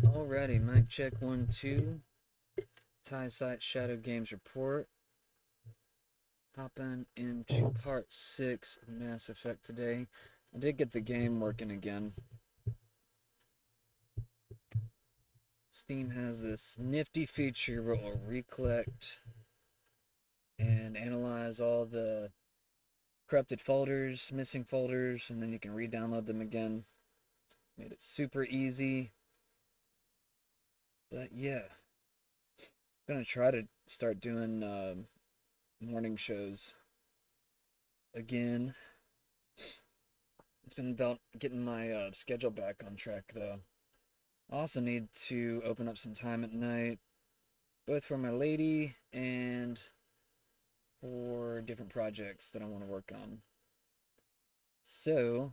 Alrighty, mic check 1, 2. Tie Sight Shadow Games Report. Hopping into part 6 of Mass Effect today. I did get the game working again. Steam has this nifty feature where it will recollect and analyze all the corrupted folders, missing folders, and then you can re-download them again. Made it super easy. But yeah, I'm gonna try to start doing morning shows again. It's been about getting my schedule back on track, though. I also need to open up some time at night, both for my lady and for different projects that I want to work on. So,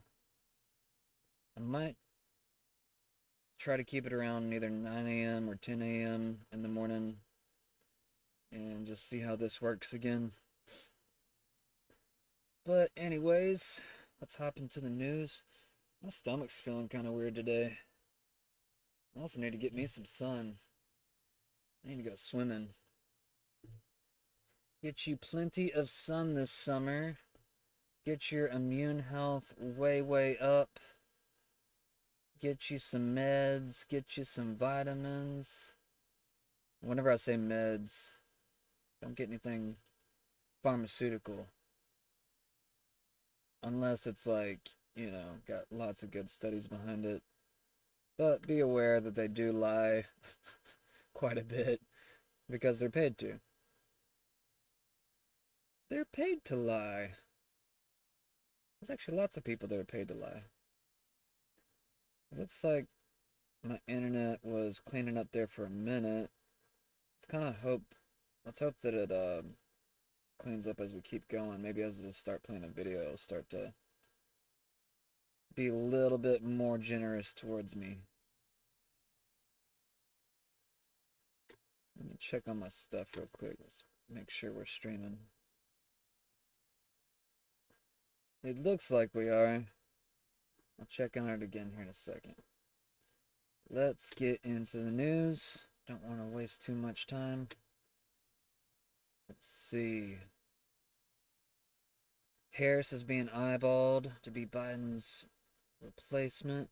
I might try to keep it around either 9 a.m. or 10 a.m. in the morning and just see how this works again. But, anyways, let's hop into the news. My stomach's feeling kind of weird today. I also need to get me some sun. I need to go swimming. Get you plenty of sun this summer. Get your immune health way, way up. Get you some meds. Get you some vitamins. Whenever I say meds, don't get anything pharmaceutical. Unless it's like, got lots of good studies behind it. But be aware that they do lie quite a bit because they're paid to. They're paid to lie. There's actually lots of people that are paid to lie. It looks like my internet was cleaning up there for a minute. Let's hope that it cleans up as we keep going. Maybe as I start playing a video, it'll start to be a little bit more generous towards me. Let me check on my stuff real quick. Let's make sure we're streaming. It looks like we are. I'll check on it again here in a second. Let's get into the news. Don't want to waste too much time. Let's see. Harris is being eyeballed to be Biden's replacement.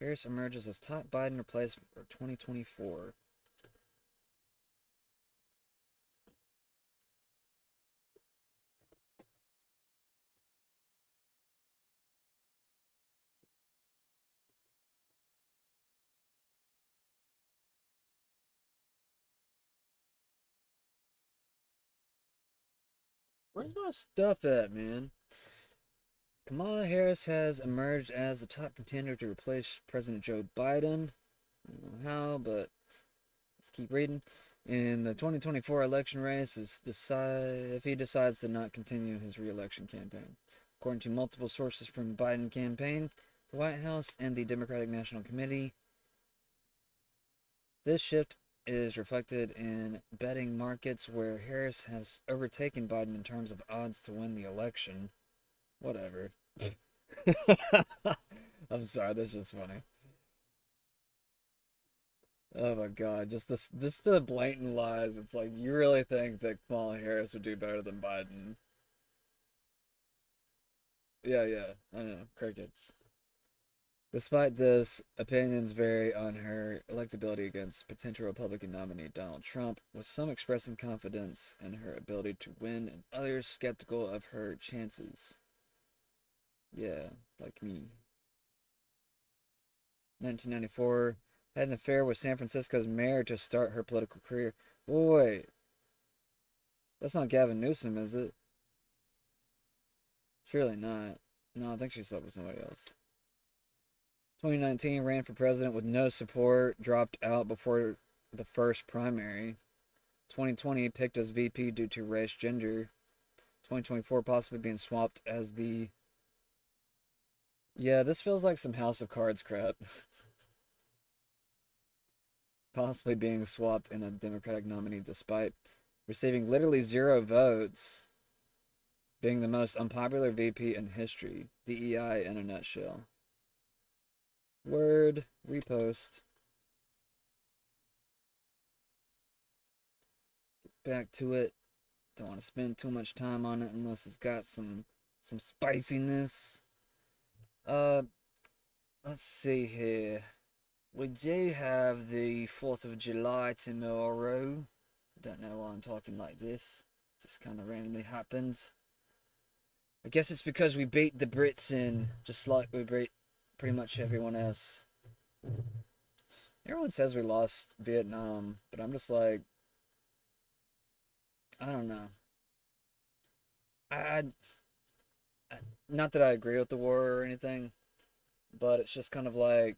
Harris emerges as top Biden replacement for 2024. Where's my stuff at, man? Kamala Harris has emerged as the top contender to replace President Joe Biden. I don't know how, but let's keep reading. In the 2024 election race, if he decides to not continue his re-election campaign. According to multiple sources from the Biden campaign, the White House, and the Democratic National Committee, this shift is reflected in betting markets where Harris has overtaken Biden in terms of odds to win the election. Whatever. I'm sorry, that's just funny. Oh my god, just the blatant lies. It's like you really think that Kamala Harris would do better than Biden. Yeah, yeah, I know, crickets. Despite this, opinions vary on her electability against potential Republican nominee Donald Trump, with some expressing confidence in her ability to win and others skeptical of her chances. Yeah, like me. 1994, had an affair with San Francisco's mayor to start her political career. Wait, that's not Gavin Newsom, is it? Surely not. No, I think she slept with somebody else. 2019, ran for president with no support, dropped out before the first primary. 2020, picked as VP due to race, gender. 2024, possibly being swapped as the... Yeah, this feels like some House of Cards crap. Possibly being swapped in a Democratic nominee despite receiving literally 0 votes, being the most unpopular VP in history. DEI in a nutshell. Word, repost. Back to it. Don't want to spend too much time on it unless it's got some spiciness. Uh, let's see here. We do have the 4th of July tomorrow. I don't know why I'm talking like this. Just kind of randomly happens. I guess it's because we beat the Brits in, just like we beat pretty much everyone else. Everyone says we lost Vietnam, but I'm just like, I don't know. I, not that I agree with the war or anything, but it's just kind of like,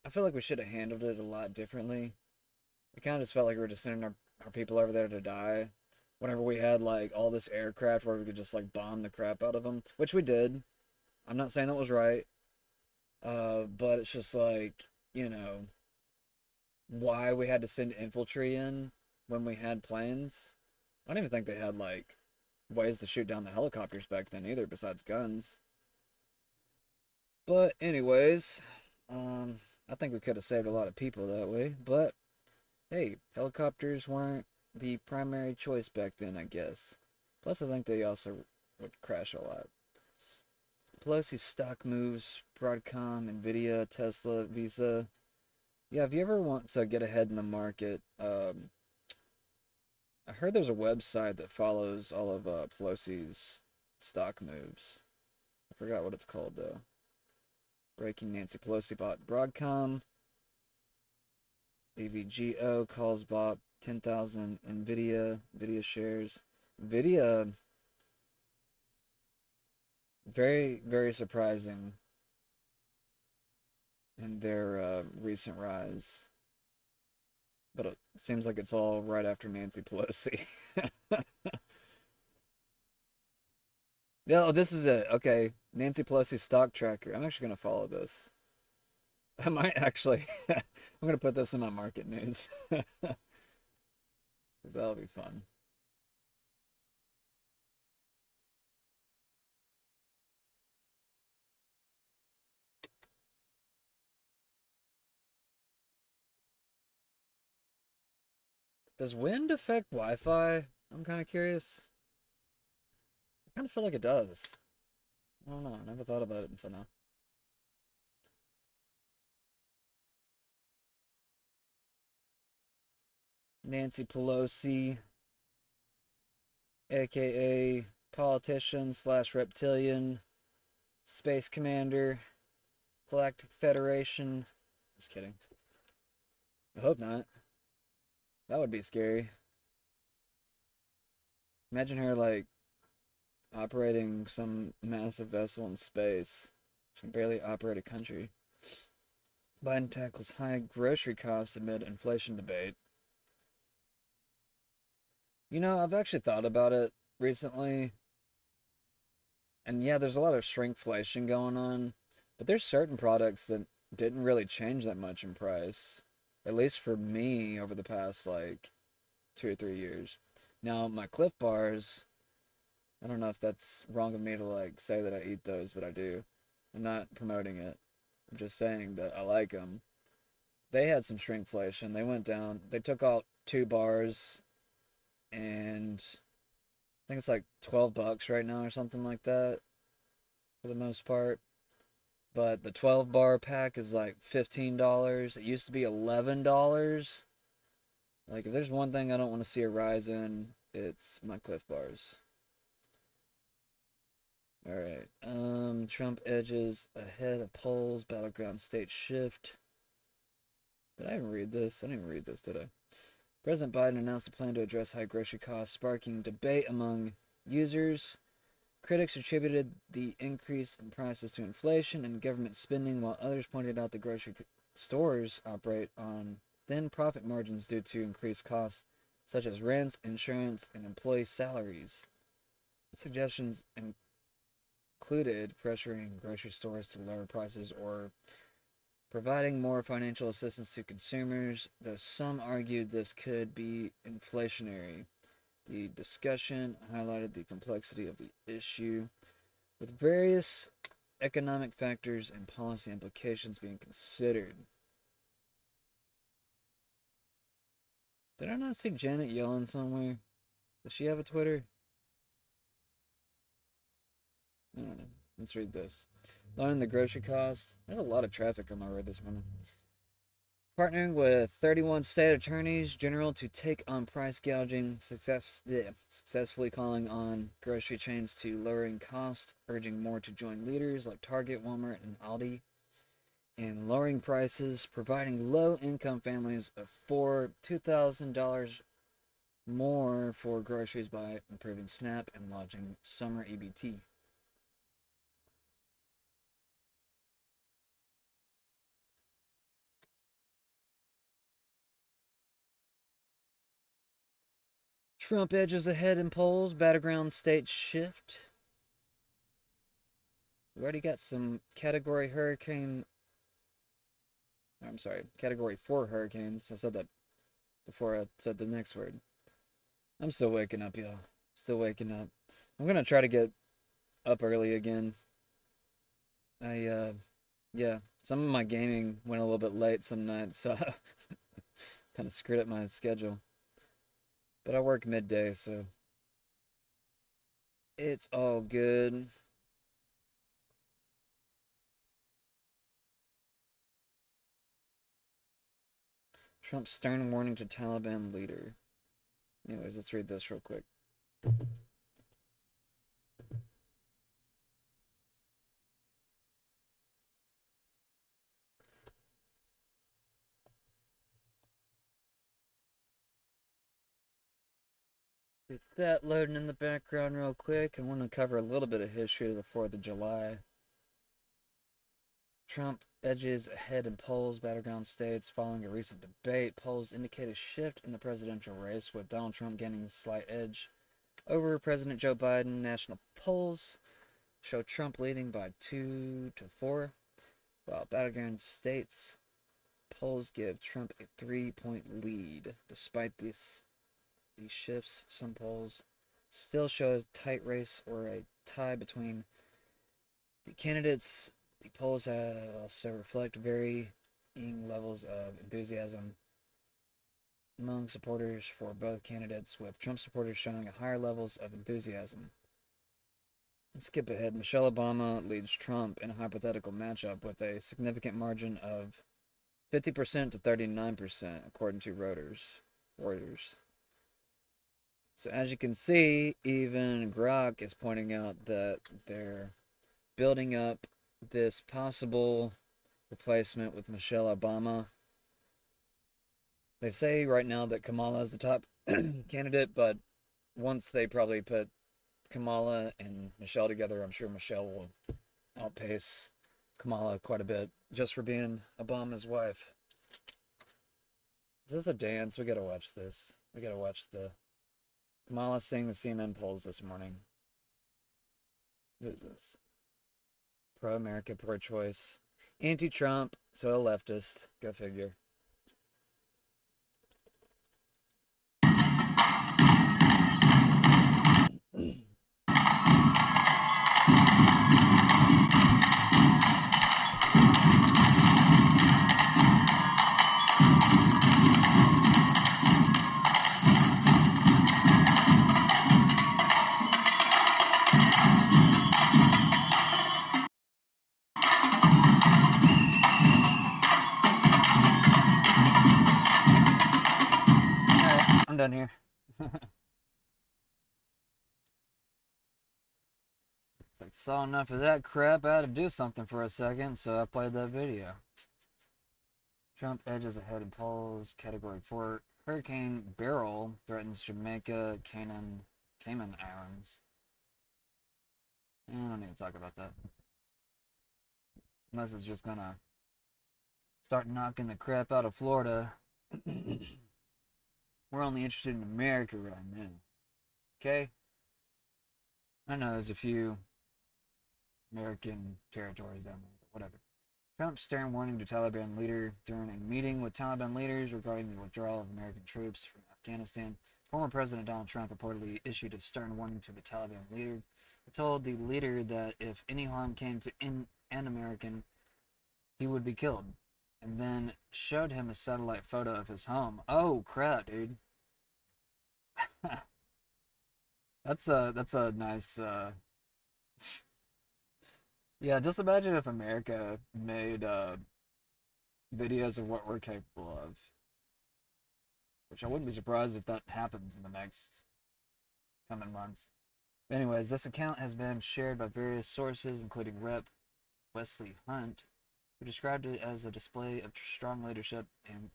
I feel like we should have handled it a lot differently. It kind of just felt like we were just sending our people over there to die. Whenever we had like all this aircraft where we could just like bomb the crap out of them, which we did. I'm not saying that was right. But it's just like, why we had to send infantry in when we had planes. I don't even think they had like ways to shoot down the helicopters back then either, besides guns. But anyways, I think we could have saved a lot of people that way. But hey, helicopters weren't the primary choice back then, I guess. Plus, I think they also would crash a lot. Pelosi's stock moves, Broadcom, Nvidia, Tesla, Visa. Yeah, if you ever want to get ahead in the market, I heard there's a website that follows all of Pelosi's stock moves. I forgot what it's called though. Breaking Nancy Pelosi bought Broadcom. AVGO calls bought 10,000 Nvidia shares. Nvidia, very, very surprising in their recent rise. But it seems like it's all right after Nancy Pelosi. No, this is it. Okay, Nancy Pelosi stock tracker. I'm actually gonna follow this. I might actually. I'm gonna put this in my market news. That'll be fun. Does wind affect Wi-Fi? I'm kind of curious. I kind of feel like it does. I don't know. I never thought about it until now. Nancy Pelosi, aka politician slash reptilian, space commander, Galactic Federation. Just kidding. I hope not. That would be scary. Imagine her like operating some massive vessel in space. She can barely operate a country. Biden tackles high grocery costs amid inflation debate. I've actually thought about it recently. And yeah, there's a lot of shrinkflation going on. But there's certain products that didn't really change that much in price. At least for me over the past like 2 or 3 years. Now, my Cliff Bars, I don't know if that's wrong of me to like say that I eat those, but I do. I'm not promoting it. I'm just saying that I like them. They had some shrinkflation. They went down. They took out 2 bars, and I think it's like $12 right now or something like that for the most part. But the 12 bar pack is like $15. It used to be $11. Like if there's one thing I don't want to see a rise in, it's my Cliff Bars. All right. Trump edges ahead of polls. Battleground state shift. Did I even read this? I didn't even read this, did I? President Biden announced a plan to address high grocery costs, sparking debate among users. Critics attributed the increase in prices to inflation and government spending, while others pointed out the grocery stores operate on thin profit margins due to increased costs such as rents, insurance, and employee salaries. Suggestions included pressuring grocery stores to lower prices or providing more financial assistance to consumers, though some argued this could be inflationary. The discussion highlighted the complexity of the issue, with various economic factors and policy implications being considered. Did I not see Janet Yellen somewhere? Does she have a Twitter? I don't know. Let's read this. Lowering the grocery cost. There's a lot of traffic on my road this morning. Partnering with 31 state attorneys general to take on price gouging, successfully calling on grocery chains to lowering costs, urging more to join leaders like Target, Walmart, and Aldi, and lowering prices, providing low-income families of $2,000 more for groceries by improving SNAP and launching summer EBT. Trump edges ahead in polls, battleground state shift. We already got some category 4 hurricanes. I said that before I said the next word. I'm still waking up, y'all. Still waking up. I'm gonna try to get up early again. Yeah, some of my gaming went a little bit late some nights, so kind of screwed up my schedule. But I work midday, so it's all good. Trump's stern warning to Taliban leader. Anyways, let's read this real quick. Get that loading in the background real quick. I want to cover a little bit of history of the 4th of July. Trump edges ahead in polls, battleground states following a recent debate. Polls indicate a shift in the presidential race, with Donald Trump gaining a slight edge over President Joe Biden. National polls show Trump leading by 2 to 4, while battleground states polls give Trump a 3-point lead. Despite these shifts, some polls still show a tight race or a tie between the candidates. The polls also reflect varying levels of enthusiasm among supporters for both candidates, with Trump supporters showing higher levels of enthusiasm. Let's skip ahead. Michelle Obama leads Trump in a hypothetical matchup with a significant margin of 50% to 39%, according to Reuters. So as you can see, even Grok is pointing out that they're building up this possible replacement with Michelle Obama. They say right now that Kamala is the top candidate, but once they probably put Kamala and Michelle together, I'm sure Michelle will outpace Kamala quite a bit just for being Obama's wife. Is this a dance? We gotta watch this. We gotta watch the Kamala seeing the CNN polls this morning. Who is this? Pro-America, pro-choice, anti-Trump, so a leftist. Go figure. I'm done here. It's like, saw enough of that crap. I had to do something for a second, so I played that video. Trump edges ahead in polls. Category 4 Hurricane Beryl threatens Jamaica, Cayman Islands. I don't need to talk about that. Unless it's just gonna start knocking the crap out of Florida. We're only interested in America right now. Okay? I know there's a few American territories down there, but whatever. Trump's stern warning to Taliban leader during a meeting with Taliban leaders regarding the withdrawal of American troops from Afghanistan. Former President Donald Trump reportedly issued a stern warning to the Taliban leader told the leader that if any harm came to an American, he would be killed, and then showed him a satellite photo of his home. Oh crap, dude. That's a nice yeah, just imagine if America made videos of what we're capable of. Which I wouldn't be surprised if that happens in the next coming months. Anyways, this account has been shared by various sources, including Rep. Wesley Hunt, who described it as a display of strong leadership in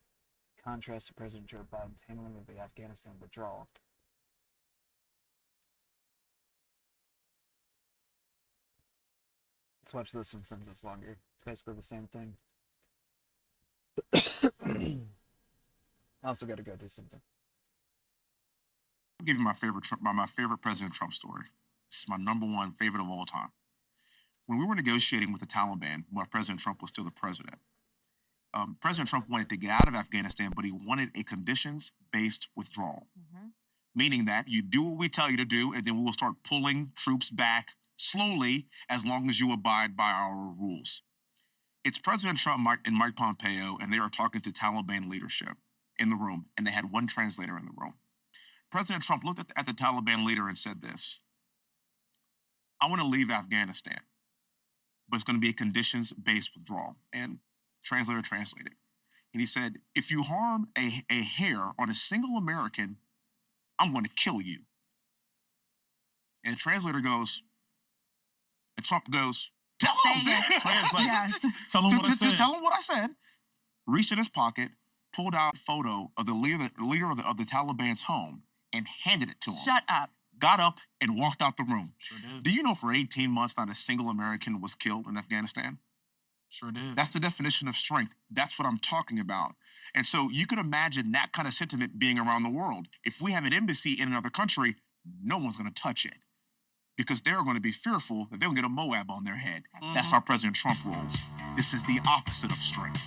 contrast to President Joe Biden's handling of the Afghanistan withdrawal. Let's watch this one since it's longer. It's basically the same thing. I also got to go do something. I'll give you my favorite President Trump story. This is my #1 favorite of all time. When we were negotiating with the Taliban, while President Trump was still the president, President Trump wanted to get out of Afghanistan, but he wanted a conditions-based withdrawal, meaning that you do what we tell you to do, and then we will start pulling troops back slowly as long as you abide by our rules. It's President Trump and Mike Pompeo, and they are talking to Taliban leadership in the room, and they had one translator in the room. President Trump looked at the Taliban leader and said this: I want to leave Afghanistan, but it's going to be a conditions-based withdrawal. And translator translated. And he said, if you harm a hair on a single American, I'm going to kill you. And the translator goes, and Trump goes, tell him that. Yes. Tell him what I said. Reached in his pocket, pulled out a photo of the leader of the Taliban's home and handed it to him. Shut up. Got up and walked out the room. Sure did. Do you know for 18 months not a single American was killed in Afghanistan? Sure did. That's the definition of strength. That's what I'm talking about. And so you could imagine that kind of sentiment being around the world. If we have an embassy in another country, no one's going to touch it because they're going to be fearful that they're going to get a Moab on their head. That's how President Trump rolls. This is the opposite of strength.